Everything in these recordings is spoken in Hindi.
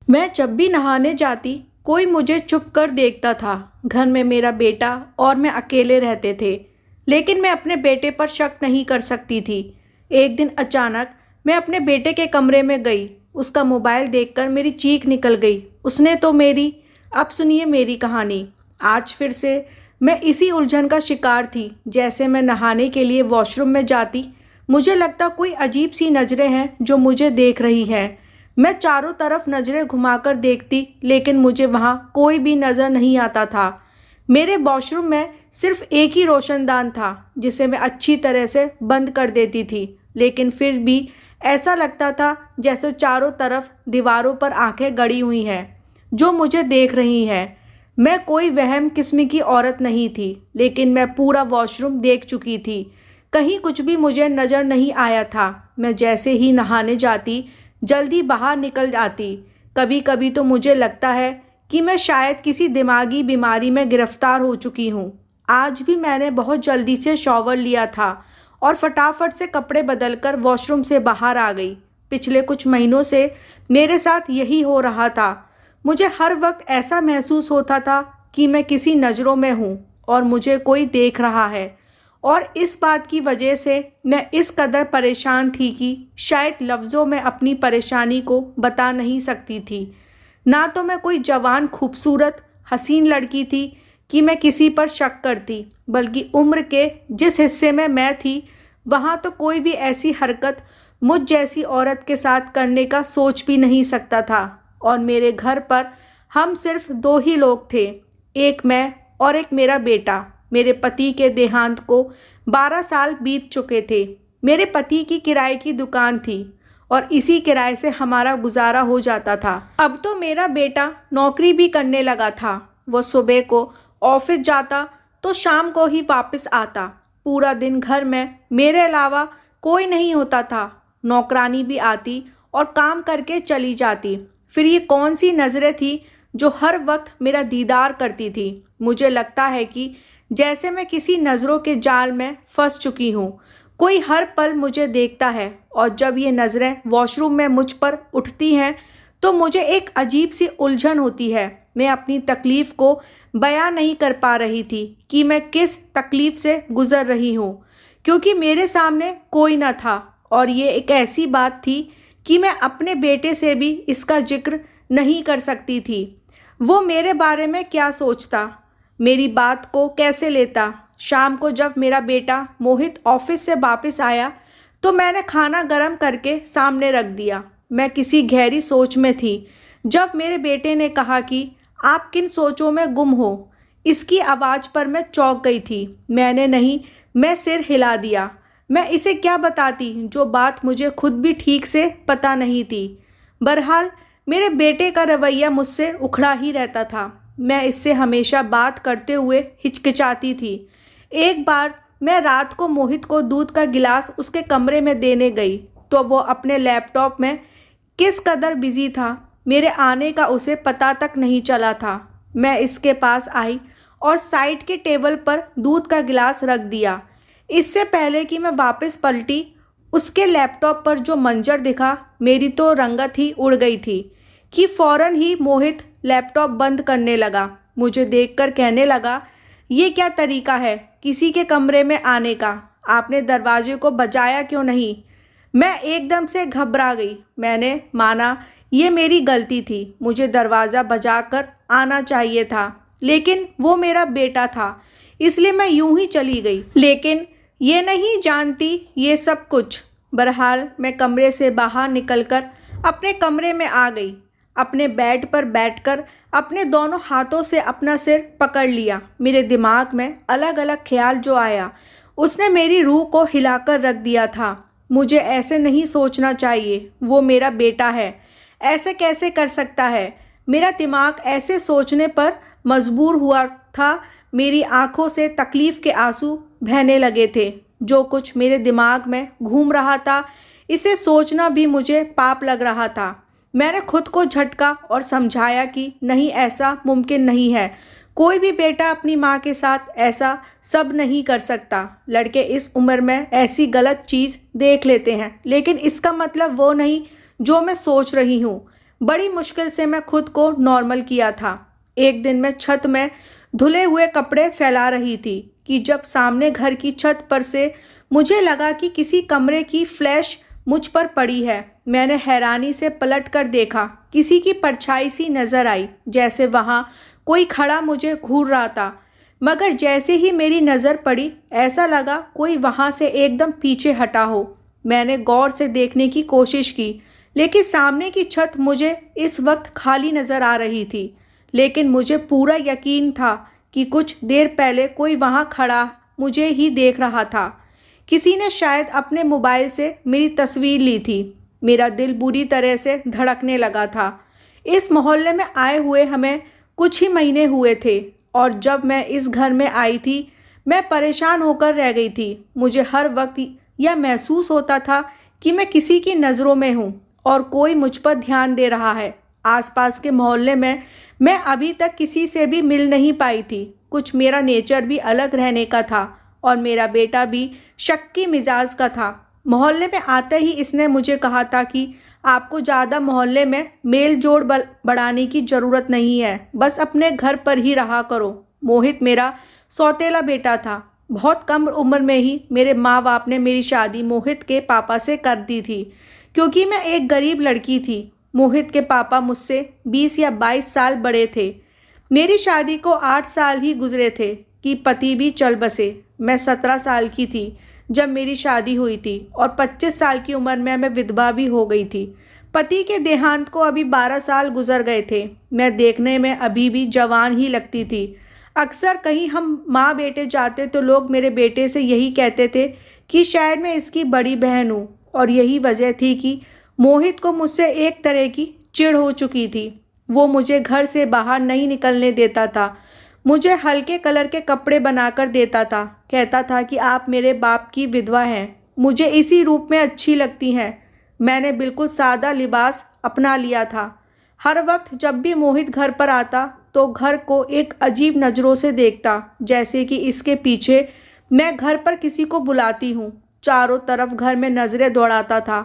मैं जब भी नहाने जाती कोई मुझे चुप कर देखता था। घर में मेरा बेटा और मैं अकेले रहते थे, लेकिन मैं अपने बेटे पर शक नहीं कर सकती थी। एक दिन अचानक मैं अपने बेटे के कमरे में गई। उसका मोबाइल देखकर मेरी चीख निकल गई। उसने तो मेरी अब सुनिए मेरी कहानी। आज फिर से मैं इसी उलझन का शिकार थी। जैसे मैं नहाने के लिए वॉशरूम में जाती, मुझे लगता कोई अजीब सी नज़रें हैं जो मुझे देख रही हैं। मैं चारों तरफ नज़रें घुमाकर देखती, लेकिन मुझे वहाँ कोई भी नज़र नहीं आता था। मेरे वॉशरूम में सिर्फ एक ही रोशनदान था, जिसे मैं अच्छी तरह से बंद कर देती थी, लेकिन फिर भी ऐसा लगता था जैसे चारों तरफ दीवारों पर आंखें गड़ी हुई हैं जो मुझे देख रही हैं। मैं कोई वहम किस्म की औरत नहीं थी, लेकिन मैं पूरा वॉशरूम देख चुकी थी। कहीं कुछ भी मुझे नज़र नहीं आया था। मैं जैसे ही नहाने जाती जल्दी बाहर निकल जाती। कभी कभी तो मुझे लगता है कि मैं शायद किसी दिमागी बीमारी में गिरफ्तार हो चुकी हूँ। आज भी मैंने बहुत जल्दी से शॉवर लिया था और फटाफट से कपड़े बदलकर वॉशरूम से बाहर आ गई। पिछले कुछ महीनों से मेरे साथ यही हो रहा था। मुझे हर वक्त ऐसा महसूस होता था कि मैं किसी नज़रों में हूँ और मुझे कोई देख रहा है। और इस बात की वजह से मैं इस कदर परेशान थी कि शायद लफ्ज़ों में अपनी परेशानी को बता नहीं सकती थी। ना तो मैं कोई जवान खूबसूरत हसीन लड़की थी कि मैं किसी पर शक करती, बल्कि उम्र के जिस हिस्से में मैं थी वहाँ तो कोई भी ऐसी हरकत मुझ जैसी औरत के साथ करने का सोच भी नहीं सकता था। और मेरे घर पर हम सिर्फ दो ही लोग थे, एक मैं और एक मेरा बेटा। मेरे पति के देहांत को 12 साल बीत चुके थे। मेरे पति की किराए की दुकान थी और इसी किराए से हमारा गुजारा हो जाता था। अब तो मेरा बेटा नौकरी भी करने लगा था। वो सुबह को ऑफिस जाता तो शाम को ही वापस आता। पूरा दिन घर में मेरे अलावा कोई नहीं होता था। नौकरानी भी आती और काम करके चली जाती। फिर ये कौन सी नज़रें थी जो हर वक्त मेरा दीदार करती थी। मुझे लगता है कि जैसे मैं किसी नज़रों के जाल में फंस चुकी हूँ। कोई हर पल मुझे देखता है और जब ये नज़रें वॉशरूम में मुझ पर उठती हैं तो मुझे एक अजीब सी उलझन होती है। मैं अपनी तकलीफ़ को बयां नहीं कर पा रही थी कि मैं किस तकलीफ़ से गुज़र रही हूँ, क्योंकि मेरे सामने कोई न था। और ये एक ऐसी बात थी कि मैं अपने बेटे से भी इसका जिक्र नहीं कर सकती थी। वो मेरे बारे में क्या सोचता, मेरी बात को कैसे लेता। शाम को जब मेरा बेटा मोहित ऑफिस से वापस आया तो मैंने खाना गर्म करके सामने रख दिया। मैं किसी गहरी सोच में थी जब मेरे बेटे ने कहा कि आप किन सोचों में गुम हो। इसकी आवाज़ पर मैं चौंक गई थी। मैंने नहीं, मैं सिर हिला दिया। मैं इसे क्या बताती जो बात मुझे खुद भी ठीक से पता नहीं थी। बहरहाल मेरे बेटे का रवैया मुझसे उखड़ा ही रहता था। मैं इससे हमेशा बात करते हुए हिचकिचाती थी। एक बार मैं रात को मोहित को दूध का गिलास उसके कमरे में देने गई तो वो अपने लैपटॉप में किस कदर बिजी था, मेरे आने का उसे पता तक नहीं चला था। मैं इसके पास आई और साइड के टेबल पर दूध का गिलास रख दिया। इससे पहले कि मैं वापस पलटी, उसके लैपटॉप पर जो मंजर दिखा, मेरी तो रंगत ही उड़ गई थी कि फ़ौरन ही मोहित लैपटॉप बंद करने लगा। मुझे देखकर कहने लगा, ये क्या तरीका है किसी के कमरे में आने का? आपने दरवाजे को बजाया क्यों नहीं? मैं एकदम से घबरा गई। मैंने माना ये मेरी गलती थी, मुझे दरवाज़ा बजाकर आना चाहिए था, लेकिन वो मेरा बेटा था, इसलिए मैं यूं ही चली गई, लेकिन ये नहीं जानती ये सब कुछ। बहरहाल मैं कमरे से बाहर निकलकर अपने कमरे में आ गई। अपने बेड पर बैठकर अपने दोनों हाथों से अपना सिर पकड़ लिया। मेरे दिमाग में अलग अलग ख्याल जो आया, उसने मेरी रूह को हिलाकर रख दिया था। मुझे ऐसे नहीं सोचना चाहिए, वो मेरा बेटा है, ऐसे कैसे कर सकता है? मेरा दिमाग ऐसे सोचने पर मजबूर हुआ था। मेरी आंखों से तकलीफ़ के आंसू बहने लगे थे। जो कुछ मेरे दिमाग में घूम रहा था, इसे सोचना भी मुझे पाप लग रहा था। मैंने खुद को झटका और समझाया कि नहीं, ऐसा मुमकिन नहीं है। कोई भी बेटा अपनी माँ के साथ ऐसा सब नहीं कर सकता। लड़के इस उम्र में ऐसी गलत चीज़ देख लेते हैं, लेकिन इसका मतलब वो नहीं जो मैं सोच रही हूँ। बड़ी मुश्किल से मैं खुद को नॉर्मल किया था। एक दिन मैं छत में धुले हुए कपड़े फैला रही थी कि जब सामने घर की छत पर से मुझे लगा कि किसी कमरे की फ्लैश मुझ पर पड़ी है। मैंने हैरानी से पलट कर देखा। किसी की परछाई सी नजर आई, जैसे वहाँ कोई खड़ा मुझे घूर रहा था। मगर जैसे ही मेरी नज़र पड़ी, ऐसा लगा कोई वहाँ से एकदम पीछे हटा हो। मैंने गौर से देखने की कोशिश की, लेकिन सामने की छत मुझे इस वक्त खाली नज़र आ रही थी। लेकिन मुझे पूरा यकीन था कि कुछ देर पहले कोई वहाँ खड़ा मुझे ही देख रहा था। किसी ने शायद अपने मोबाइल से मेरी तस्वीर ली थी। मेरा दिल बुरी तरह से धड़कने लगा था। इस मोहल्ले में आए हुए हमें कुछ ही महीने हुए थे और जब मैं इस घर में आई थी, मैं परेशान होकर रह गई थी। मुझे हर वक्त यह महसूस होता था कि मैं किसी की नज़रों में हूँ और कोई मुझ पर ध्यान दे रहा है। आसपास के मोहल्ले में मैं अभी तक किसी से भी मिल नहीं पाई थी। कुछ मेरा नेचर भी अलग रहने का था और मेरा बेटा भी शक्की मिजाज का था। मोहल्ले में आते ही इसने मुझे कहा था कि आपको ज़्यादा मोहल्ले में मेल जोड़ बढ़ाने की ज़रूरत नहीं है, बस अपने घर पर ही रहा करो। मोहित मेरा सौतेला बेटा था। बहुत कम उम्र में ही मेरे माँ बाप ने मेरी शादी मोहित के पापा से कर दी थी, क्योंकि मैं एक गरीब लड़की थी। मोहित के पापा मुझसे 20 या 22 साल बड़े थे। मेरी शादी को 8 साल ही गुजरे थे कि पति भी चल बसे। मैं 17 साल की थी जब मेरी शादी हुई थी और 25 साल की उम्र में मैं विधवा भी हो गई थी। पति के देहांत को अभी 12 साल गुजर गए थे। मैं देखने में अभी भी जवान ही लगती थी। अक्सर कहीं हम माँ बेटे जाते तो लोग मेरे बेटे से यही कहते थे कि शायद मैं इसकी बड़ी बहन हूँ, और यही वजह थी कि मोहित को मुझसे एक तरह की चिढ़ हो चुकी थी। वो मुझे घर से बाहर नहीं निकलने देता था। मुझे हल्के कलर के कपड़े बनाकर देता था। कहता था कि आप मेरे बाप की विधवा हैं, मुझे इसी रूप में अच्छी लगती हैं। मैंने बिल्कुल सादा लिबास अपना लिया था। हर वक्त जब भी मोहित घर पर आता तो घर को एक अजीब नज़रों से देखता, जैसे कि इसके पीछे मैं घर पर किसी को बुलाती हूँ। चारों तरफ घर में नज़रें दौड़ाता था।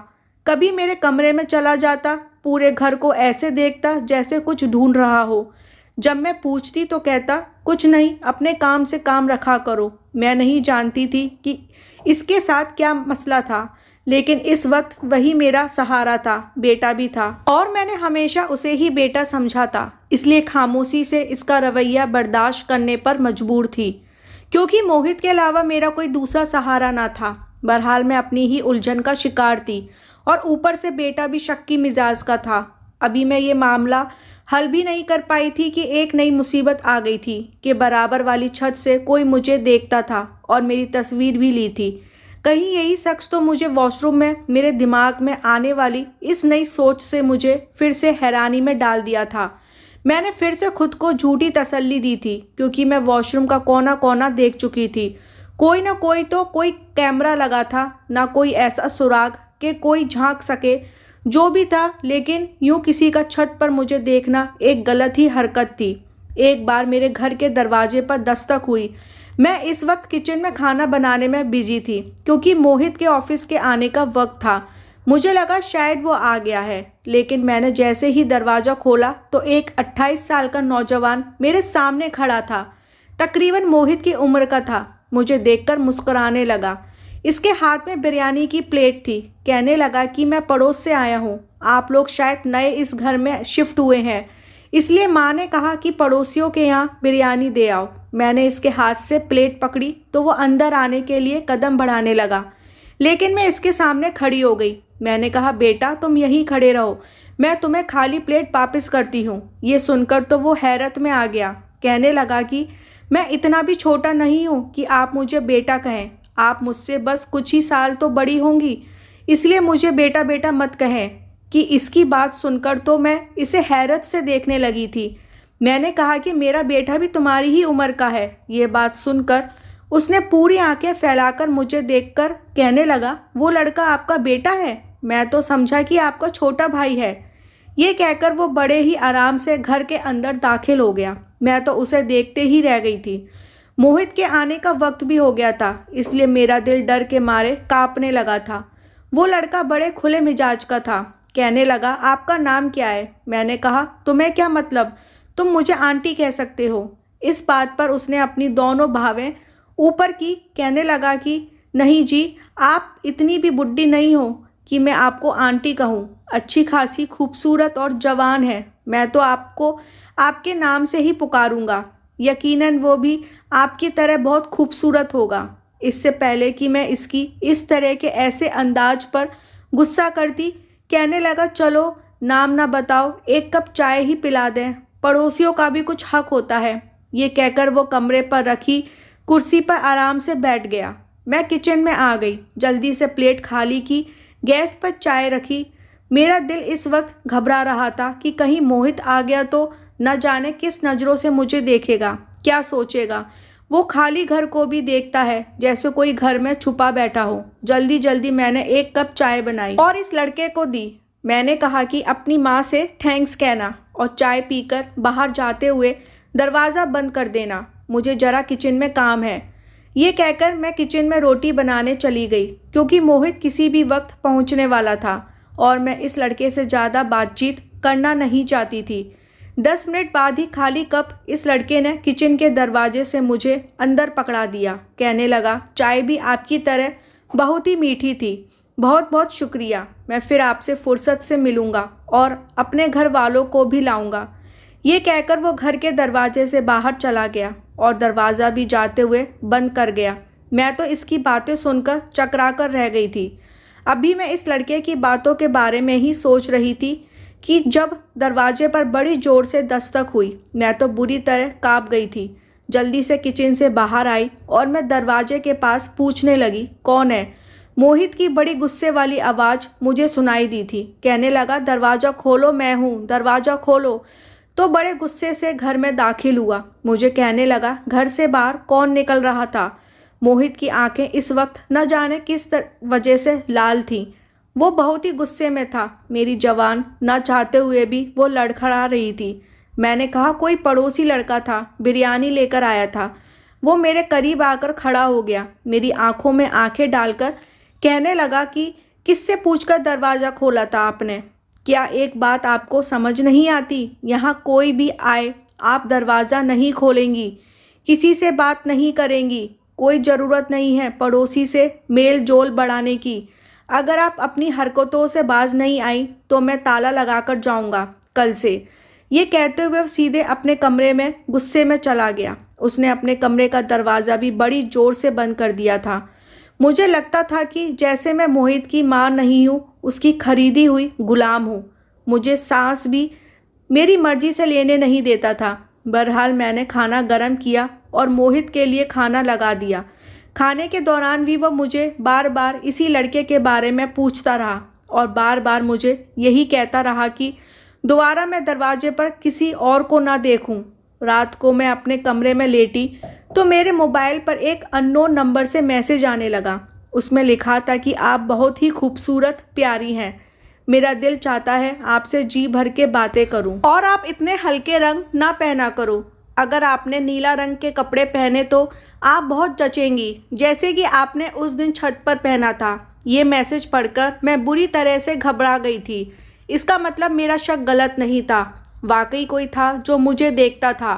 कभी मेरे कमरे में चला जाता, पूरे घर को ऐसे देखता जैसे कुछ ढूंढ रहा हो। जब मैं पूछती तो कहता, कुछ नहीं, अपने काम से काम रखा करो। मैं नहीं जानती थी कि इसके साथ क्या मसला था, लेकिन इस वक्त वही मेरा सहारा था, बेटा भी था, और मैंने हमेशा उसे ही बेटा समझा था। इसलिए खामोशी से इसका रवैया बर्दाश्त करने पर मजबूर थी, क्योंकि मोहित के अलावा मेरा कोई दूसरा सहारा ना था। बहरहाल मैं अपनी ही उलझन का शिकार थी और ऊपर से बेटा भी शक्की मिजाज का था। अभी मैं ये मामला हल भी नहीं कर पाई थी कि एक नई मुसीबत आ गई थी कि बराबर वाली छत से कोई मुझे देखता था और मेरी तस्वीर भी ली थी। कहीं यही शख्स तो मुझे वॉशरूम में मेरे दिमाग में आने वाली इस नई सोच से मुझे फिर से हैरानी में डाल दिया था। मैंने फिर से खुद को झूठी तसल्ली दी थी, क्योंकि मैं वॉशरूम का कोना कोना देख चुकी थी। कोई ना कोई तो कोई कैमरा लगा था, ना कोई ऐसा सुराग कि कोई झांक सके। जो भी था, लेकिन यूं किसी का छत पर मुझे देखना एक गलत ही हरकत थी। एक बार मेरे घर के दरवाजे पर दस्तक हुई। मैं इस वक्त किचन में खाना बनाने में बिजी थी, क्योंकि मोहित के ऑफिस के आने का वक्त था। मुझे लगा शायद वो आ गया है, लेकिन मैंने जैसे ही दरवाज़ा खोला तो एक 28 साल का नौजवान मेरे सामने खड़ा था। तकरीबन मोहित की उम्र का था। मुझे देखकर मुस्कुराने लगा। इसके हाथ में बिरयानी की प्लेट थी। कहने लगा कि मैं पड़ोस से आया हूँ, आप लोग शायद नए इस घर में शिफ्ट हुए हैं, इसलिए माँ ने कहा कि पड़ोसियों के यहाँ बिरयानी दे आओ। मैंने इसके हाथ से प्लेट पकड़ी तो वो अंदर आने के लिए कदम बढ़ाने लगा, लेकिन मैं इसके सामने खड़ी हो गई। मैंने कहा, बेटा तुम यहीं खड़े रहो, मैं तुम्हें खाली प्लेट वापस करती हूँ। ये सुनकर तो वो हैरत में आ गया। कहने लगा कि मैं इतना भी छोटा नहीं हूँ कि आप मुझे बेटा कहें, आप मुझसे बस कुछ ही साल तो बड़ी होंगी, इसलिए मुझे बेटा बेटा मत कहें। कि इसकी बात सुनकर तो मैं इसे हैरत से देखने लगी थी। मैंने कहा कि मेरा बेटा भी तुम्हारी ही उम्र का है। ये बात सुनकर उसने पूरी आंखें फैलाकर मुझे देखकर कहने लगा, वो लड़का आपका बेटा है? मैं तो समझा कि आपका छोटा भाई है। ये कहकर वो बड़े ही आराम से घर के अंदर दाखिल हो गया। मैं तो उसे देखते ही रह गई थी। मोहित के आने का वक्त भी हो गया था, इसलिए मेरा दिल डर के मारे कांपने लगा था। वो लड़का बड़े खुले मिजाज का था। कहने लगा, आपका नाम क्या है? मैंने कहा, तुम्हें क्या मतलब, तुम मुझे आंटी कह सकते हो। इस बात पर उसने अपनी दोनों भावें ऊपर की। कहने लगा कि नहीं जी, आप इतनी भी बुड्ढी नहीं हो कि मैं आपको आंटी कहूँ। अच्छी खासी खूबसूरत और जवान है। मैं तो आपको आपके नाम से ही पुकारूंगा। यकीनन वो भी आपकी तरह बहुत खूबसूरत होगा। इससे पहले कि मैं इसकी इस तरह के ऐसे अंदाज पर गुस्सा करती, कहने लगा, चलो नाम ना बताओ, एक कप चाय ही पिला दें, पड़ोसियों का भी कुछ हक होता है। ये कहकर वो कमरे पर रखी कुर्सी पर आराम से बैठ गया। मैं किचन में आ गई, जल्दी से प्लेट खाली की, गैस पर चाय रखी। मेरा दिल इस वक्त घबरा रहा था कि कहीं मोहित आ गया तो न जाने किस नज़रों से मुझे देखेगा, क्या सोचेगा। वो खाली घर को भी देखता है जैसे कोई घर में छुपा बैठा हो। जल्दी जल्दी मैंने एक कप चाय बनाई और इस लड़के को दी। मैंने कहा कि अपनी माँ से थैंक्स कहना और चाय पीकर बाहर जाते हुए दरवाज़ा बंद कर देना, मुझे ज़रा किचन में काम है। ये कहकर मैं किचन में रोटी बनाने चली गई, क्योंकि मोहित किसी भी वक्त पहुंचने वाला था और मैं इस लड़के से ज़्यादा बातचीत करना नहीं चाहती थी। 10 मिनट बाद ही खाली कप इस लड़के ने किचन के दरवाजे से मुझे अंदर पकड़ा दिया। कहने लगा, चाय भी आपकी तरह बहुत ही मीठी थी। बहुत बहुत शुक्रिया। मैं फिर आपसे फुर्सत से मिलूँगा और अपने घर वालों को भी लाऊंगा। ये कहकर वो घर के दरवाजे से बाहर चला गया और दरवाज़ा भी जाते हुए बंद कर गया। मैं तो इसकी बातें सुनकर चकरा कर रह गई थी। अभी मैं इस लड़के की बातों के बारे में ही सोच रही थी कि जब दरवाजे पर बड़ी ज़ोर से दस्तक हुई। मैं तो बुरी तरह काँप गई थी। जल्दी से किचन से बाहर आई और मैं दरवाजे के पास पूछने लगी, कौन है? मोहित की बड़ी गुस्से वाली आवाज़ मुझे सुनाई दी थी। कहने लगा, दरवाज़ा खोलो, मैं हूँ, दरवाज़ा खोलो। तो बड़े गुस्से से घर में दाखिल हुआ। मुझे कहने लगा, घर से बाहर कौन निकल रहा था? मोहित की आंखें इस वक्त न जाने किस वजह से लाल थीं। वो बहुत ही गुस्से में था। मेरी जवान न चाहते हुए भी वो लड़खड़ा रही थी। मैंने कहा, कोई पड़ोसी लड़का था, बिरयानी लेकर आया था। वो मेरे करीब आकर खड़ा हो गया, मेरी आंखों में आंखें डालकर कहने लगा कि किससे पूछकर दरवाज़ा खोला था आपने? क्या एक बात आपको समझ नहीं आती? यहाँ कोई भी आए, आप दरवाज़ा नहीं खोलेंगी, किसी से बात नहीं करेंगी। कोई ज़रूरत नहीं है पड़ोसी से मेल जोल बढ़ाने की। अगर आप अपनी हरकतों से बाज नहीं आई तो मैं ताला लगाकर जाऊँगा कल से। ये कहते हुए सीधे अपने कमरे में गुस्से में चला गया। उसने अपने कमरे का दरवाज़ा भी बड़ी ज़ोर से बंद कर दिया था। मुझे लगता था कि जैसे मैं मोहित की माँ नहीं हूँ, उसकी खरीदी हुई गुलाम हूँ। मुझे सांस भी मेरी मर्जी से लेने नहीं देता था। बहरहाल मैंने खाना गर्म किया और मोहित के लिए खाना लगा दिया। खाने के दौरान भी वह मुझे बार बार इसी लड़के के बारे में पूछता रहा और बार बार मुझे यही कहता रहा कि दोबारा मैं दरवाजे पर किसी और को ना देखूं। रात को मैं अपने कमरे में लेटी तो मेरे मोबाइल पर एक अननोन नंबर से मैसेज आने लगा। उसमें लिखा था कि आप बहुत ही खूबसूरत प्यारी हैं। मेरा दिल चाहता है आपसे जी भर के बातें करूं और आप इतने हल्के रंग ना पहना करो। अगर आपने नीला रंग के कपड़े पहने तो आप बहुत जचेंगी, जैसे कि आपने उस दिन छत पर पहना था। ये मैसेज पढ़कर मैं बुरी तरह से घबरा गई थी। इसका मतलब मेरा शक गलत नहीं था। वाकई कोई था जो मुझे देखता था।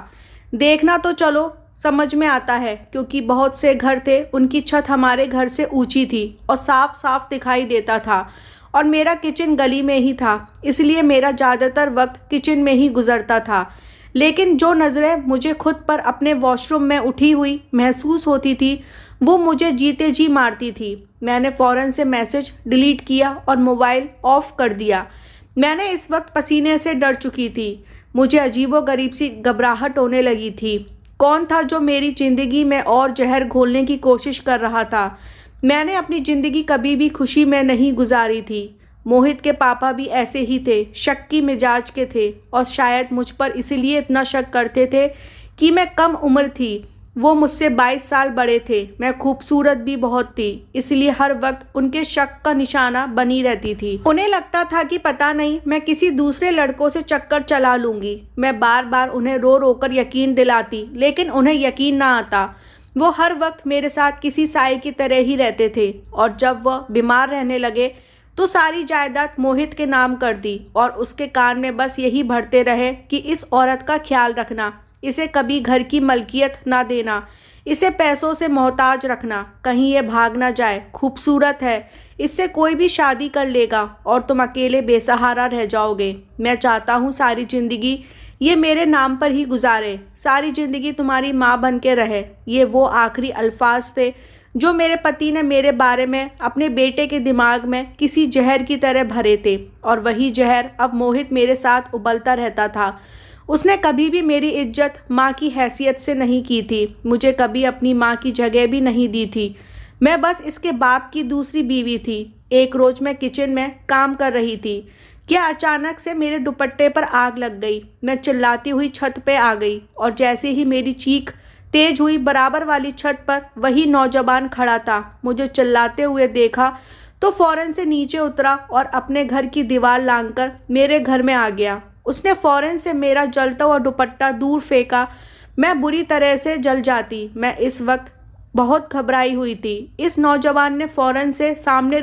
देखना तो चलो समझ में आता है, क्योंकि बहुत से घर थे, उनकी छत हमारे घर से ऊंची थी और साफ साफ दिखाई देता था और मेरा किचन गली में ही था, इसलिए मेरा ज़्यादातर वक्त किचन में ही गुजरता था। लेकिन जो नज़रें मुझे खुद पर अपने वॉशरूम में उठी हुई महसूस होती थी वो मुझे जीते जी मारती थी। मैंने फ़ौरन से मैसेज डिलीट किया और मोबाइल ऑफ कर दिया। मैंने इस वक्त पसीने से डर चुकी थी। मुझे अजीबोगरीब सी घबराहट होने लगी थी। कौन था जो मेरी ज़िंदगी में और जहर घोलने की कोशिश कर रहा था? मैंने अपनी ज़िंदगी कभी भी खुशी में नहीं गुजारी थी। मोहित के पापा भी ऐसे ही थे, शक्की मिजाज के थे और शायद मुझ पर इसीलिए इतना शक करते थे कि मैं कम उम्र थी। वो मुझसे 22 साल बड़े थे। मैं खूबसूरत भी बहुत थी, इसलिए हर वक्त उनके शक का निशाना बनी रहती थी। उन्हें लगता था कि पता नहीं मैं किसी दूसरे लड़कों से चक्कर चला लूँगी। मैं बार बार उन्हें रो रो कर यकीन दिलाती, लेकिन उन्हें यकीन ना आता। वो हर वक्त मेरे साथ किसी साए की तरह ही रहते थे और जब वह बीमार रहने लगे तो सारी जायदाद मोहित के नाम कर दी और उसके कान में बस यही भरते रहे कि इस औरत का ख्याल रखना, इसे कभी घर की मलकियत ना देना, इसे पैसों से मोहताज रखना, कहीं ये भाग ना जाए, खूबसूरत है, इससे कोई भी शादी कर लेगा और तुम अकेले बेसहारा रह जाओगे। मैं चाहता हूँ सारी ज़िंदगी ये मेरे नाम पर ही गुजारे, सारी ज़िंदगी तुम्हारी माँ बन के रहे। ये वो आखिरी अल्फाज थे जो मेरे पति ने मेरे बारे में अपने बेटे के दिमाग में किसी जहर की तरह भरे थे, और वही जहर अब मोहित मेरे साथ उबलता रहता था। उसने कभी भी मेरी इज्जत माँ की हैसियत से नहीं की थी, मुझे कभी अपनी माँ की जगह भी नहीं दी थी। मैं बस इसके बाप की दूसरी बीवी थी। एक रोज़ मैं किचन में काम कर रही थी कि अचानक से मेरे दुपट्टे पर आग लग गई। मैं चिल्लाती हुई छत पे आ गई और जैसे ही मेरी चीख तेज हुई, बराबर वाली छत पर वही नौजवान खड़ा था। मुझे चिल्लाते हुए देखा तो फौरन से नीचे उतरा और अपने घर की दीवार लांघकर मेरे घर में आ गया। उसने फौरन से मेरा जलता हुआ दुपट्टा दूर फेंका। मैं बुरी तरह से जल जाती। मैं इस वक्त बहुत घबराई हुई थी। इस नौजवान ने फौरन से सामने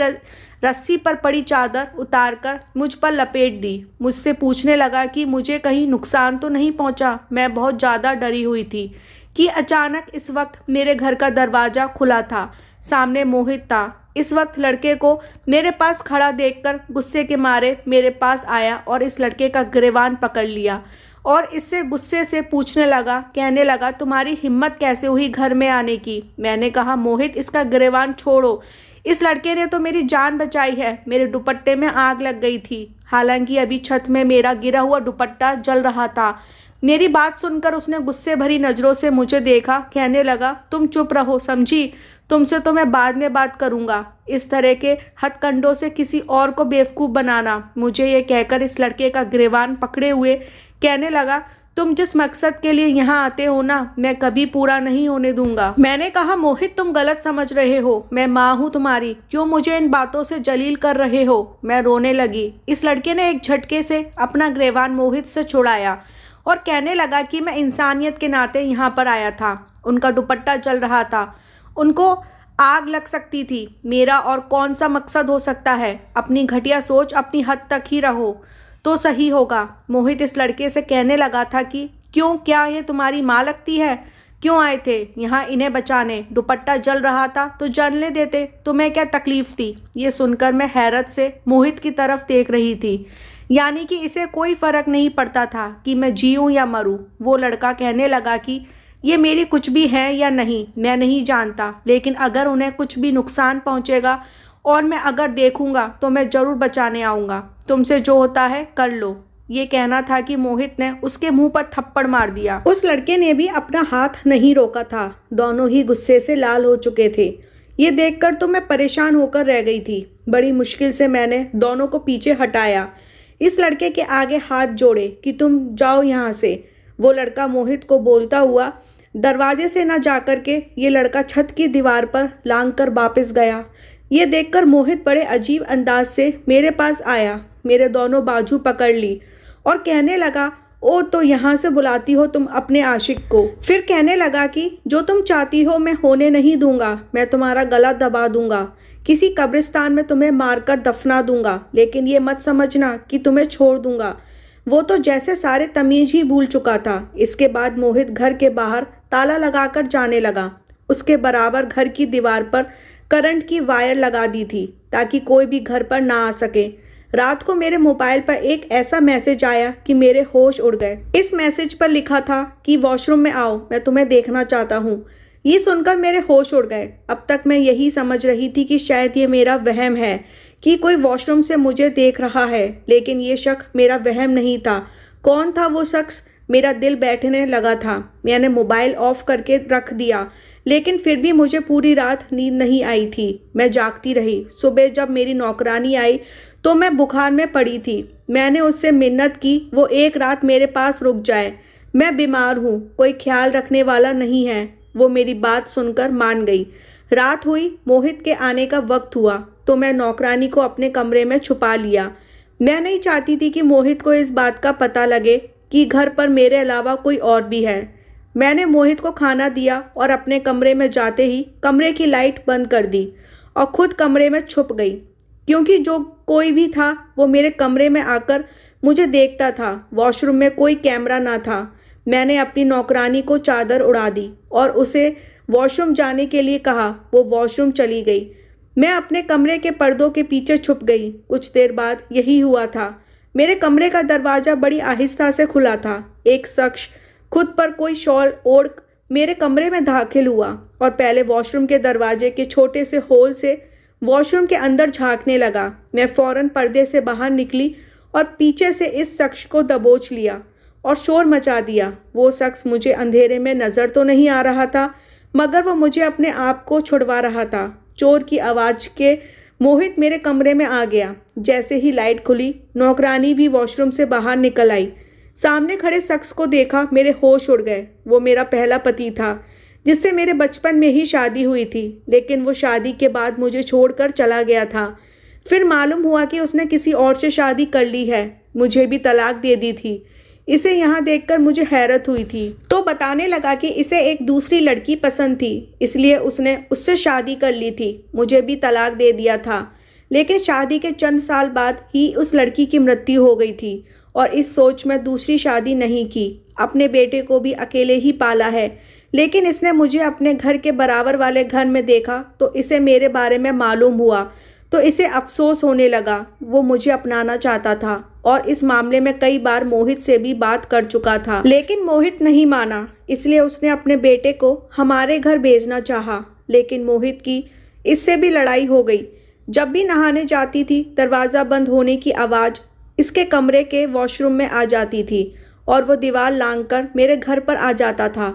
रस्सी पर पड़ी चादर उतारकर मुझ पर लपेट दी। मुझसे पूछने लगा कि मुझे कहीं नुकसान तो नहीं पहुंचा। मैं बहुत ज़्यादा डरी हुई थी कि अचानक इस वक्त मेरे घर का दरवाज़ा खुला था। सामने मोहित था। इस वक्त लड़के को मेरे पास खड़ा देखकर गुस्से के मारे मेरे पास आया और इस लड़के का गिरबान पकड़ लिया और इससे गुस्से से पूछने लगा, कहने लगा, तुम्हारी हिम्मत कैसे हुई घर में आने की? मैंने कहा, मोहित इसका गिरबान छोड़ो, इस लड़के ने तो मेरी जान बचाई है। मेरे दुपट्टे में आग लग गई थी, हालांकि अभी छत में मेरा गिरा हुआ दुपट्टा जल रहा था। मेरी बात सुनकर उसने गुस्से भरी नज़रों से मुझे देखा, कहने लगा, तुम चुप रहो, समझी? तुमसे तो मैं बाद में बात करूंगा। इस तरह के हथकंडों से किसी और को बेवकूफ़ बनाना। मुझे ये कहकर इस लड़के का गिरबान पकड़े हुए कहने लगा, तुम जिस मकसद के लिए यहाँ आते हो ना, मैं कभी पूरा नहीं होने दूंगा। मैंने कहा, मोहित तुम गलत समझ रहे हो, मैं माँ हूँ तुम्हारी, क्यों मुझे इन बातों से जलील कर रहे हो? मैं रोने लगी। इस लड़के ने एक झटके से अपना गिरबान मोहित से छुड़ाया और कहने लगा कि मैं इंसानियत के नाते यहाँ पर आया था। उनका दुपट्टा जल रहा था, उनको आग लग सकती थी, मेरा और कौन सा मकसद हो सकता है? अपनी घटिया सोच अपनी हद तक ही रहो तो सही होगा। मोहित इस लड़के से कहने लगा था कि क्यों, क्या ये तुम्हारी माँ लगती है? क्यों आए थे यहाँ इन्हें बचाने? दुपट्टा जल रहा था तो जलने देते, तुम्हें क्या तकलीफ थी? ये सुनकर मैं हैरत से मोहित की तरफ देख रही थी, यानी कि इसे कोई फ़र्क नहीं पड़ता था कि मैं जीऊँ या मरूँ। वो लड़का कहने लगा कि ये मेरी कुछ भी है या नहीं मैं नहीं जानता, लेकिन अगर उन्हें कुछ भी नुकसान पहुँचेगा और मैं अगर देखूंगा तो मैं ज़रूर बचाने आऊँगा। तुमसे जो होता है कर लो। ये कहना था कि मोहित ने उसके मुंह पर थप्पड़ मार दिया। उस लड़के ने भी अपना हाथ नहीं रोका था। दोनों ही गुस्से से लाल हो चुके थे। ये देखकर तो मैं परेशान होकर रह गई थी। बड़ी मुश्किल से मैंने दोनों को पीछे हटाया, इस लड़के के आगे हाथ जोड़े कि तुम जाओ यहाँ से। वो लड़का मोहित को बोलता हुआ दरवाजे से न जाकर के ये लड़का छत की दीवार पर लांघ कर वापस गया। ये देखकर मोहित बड़े अजीब अंदाज से मेरे पास आया, मेरे दोनों बाजू पकड़ ली और कहने लगा, ओ तो यहाँ से बुलाती हो तुम अपने आशिक को? फिर कहने लगा कि जो तुम चाहती हो मैं होने नहीं दूंगा, मैं तुम्हारा गला दबा दूंगा, किसी कब्रिस्तान में तुम्हें मारकर दफना दूंगा, लेकिन ये मत समझना कि तुम्हें छोड़ दूंगा। वो तो जैसे सारे तमीज ही भूल चुका था। इसके बाद मोहित घर के बाहर ताला लगाकर जाने लगा। उसके बराबर घर की दीवार पर करंट की वायर लगा दी थी ताकि कोई भी घर पर ना आ सके। रात को मेरे मोबाइल पर एक ऐसा मैसेज आया कि मेरे होश उड़ गए। इस मैसेज पर लिखा था कि वॉशरूम में आओ, मैं तुम्हें देखना चाहता हूँ। ये सुनकर मेरे होश उड़ गए। अब तक मैं यही समझ रही थी कि शायद ये मेरा वहम है कि कोई वॉशरूम से मुझे देख रहा है, लेकिन ये शक मेरा वहम नहीं था। कौन था वो शख्स? मेरा दिल बैठने लगा था। मैंने मोबाइल ऑफ करके रख दिया, लेकिन फिर भी मुझे पूरी रात नींद नहीं आई थी। मैं जागती रही। सुबह जब मेरी नौकरानी आई तो मैं बुखार में पड़ी थी। मैंने उससे मिन्नत की वो एक रात मेरे पास रुक जाए। मैं बीमार हूँ, कोई ख्याल रखने वाला नहीं है। वो मेरी बात सुनकर मान गई। रात हुई, मोहित के आने का वक्त हुआ तो मैं नौकरानी को अपने कमरे में छुपा लिया। मैं नहीं चाहती थी कि मोहित को इस बात का पता लगे कि घर पर मेरे अलावा कोई और भी है। मैंने मोहित को खाना दिया और अपने कमरे में जाते ही कमरे की लाइट बंद कर दी और खुद कमरे में छुप गई। क्योंकि जो कोई भी था वो मेरे कमरे में आकर मुझे देखता था। वॉशरूम में कोई कैमरा ना था। मैंने अपनी नौकरानी को चादर उड़ा दी और उसे वॉशरूम जाने के लिए कहा। वो वॉशरूम चली गई। मैं अपने कमरे के पर्दों के पीछे छुप गई। कुछ देर बाद यही हुआ था। मेरे कमरे का दरवाज़ा बड़ी आहिस्ता से खुला था। एक शख्स खुद पर कोई शॉल ओढ़ मेरे कमरे में दाखिल हुआ और पहले वॉशरूम के दरवाजे के छोटे से होल से वॉशरूम के अंदर झांकने लगा। मैं फ़ौरन पर्दे से बाहर निकली और पीछे से इस शख्स को दबोच लिया और शोर मचा दिया। वो शख्स मुझे अंधेरे में नज़र तो नहीं आ रहा था, मगर वो मुझे अपने आप को छुड़वा रहा था। चोर की आवाज़ के मोहित मेरे कमरे में आ गया। जैसे ही लाइट खुली, नौकरानी भी वॉशरूम से बाहर निकल आई। सामने खड़े शख्स को देखा, मेरे होश उड़ गए। वो मेरा पहला पति था, जिससे मेरे बचपन में ही शादी हुई थी, लेकिन वो शादी के बाद मुझे छोड़कर चला गया था। फिर मालूम हुआ कि उसने किसी और से शादी कर ली है, मुझे भी तलाक दे दी थी। इसे यहाँ देखकर मुझे हैरत हुई थी। तो बताने लगा कि इसे एक दूसरी लड़की पसंद थी, इसलिए उसने उससे शादी कर ली थी। मुझे भी तलाक दे दिया था, लेकिन शादी के चंद साल बाद ही उस लड़की की मृत्यु हो गई थी और इस सोच में दूसरी शादी नहीं की। अपने बेटे को भी अकेले ही पाला है, लेकिन इसने मुझे अपने घर के बराबर वाले घर में देखा तो इसे मेरे बारे में मालूम हुआ तो इसे अफसोस होने लगा। वो मुझे अपनाना चाहता था और इस मामले में कई बार मोहित से भी बात कर चुका था, लेकिन मोहित नहीं माना। इसलिए उसने अपने बेटे को हमारे घर भेजना चाहा, लेकिन मोहित की इससे भी लड़ाई हो गई। जब भी नहाने जाती थी, दरवाज़ा बंद होने की आवाज़ इसके कमरे के वॉशरूम में आ जाती थी और वो दीवार लांघकर मेरे घर पर आ जाता था।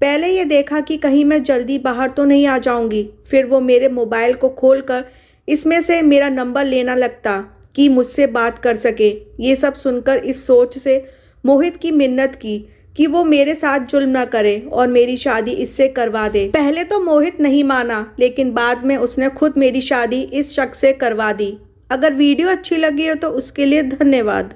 पहले ये देखा कि कहीं मैं जल्दी बाहर तो नहीं आ जाऊंगी। फिर वो मेरे मोबाइल को खोलकर इसमें से मेरा नंबर लेना लगता कि मुझसे बात कर सके। ये सब सुनकर इस सोच से मोहित की मिन्नत की कि वो मेरे साथ जुल्म ना करे और मेरी शादी इससे करवा दे। पहले तो मोहित नहीं माना, लेकिन बाद में उसने खुद मेरी शादी इस शख्स से करवा दी। अगर वीडियो अच्छी लगी हो तो उसके लिए धन्यवाद।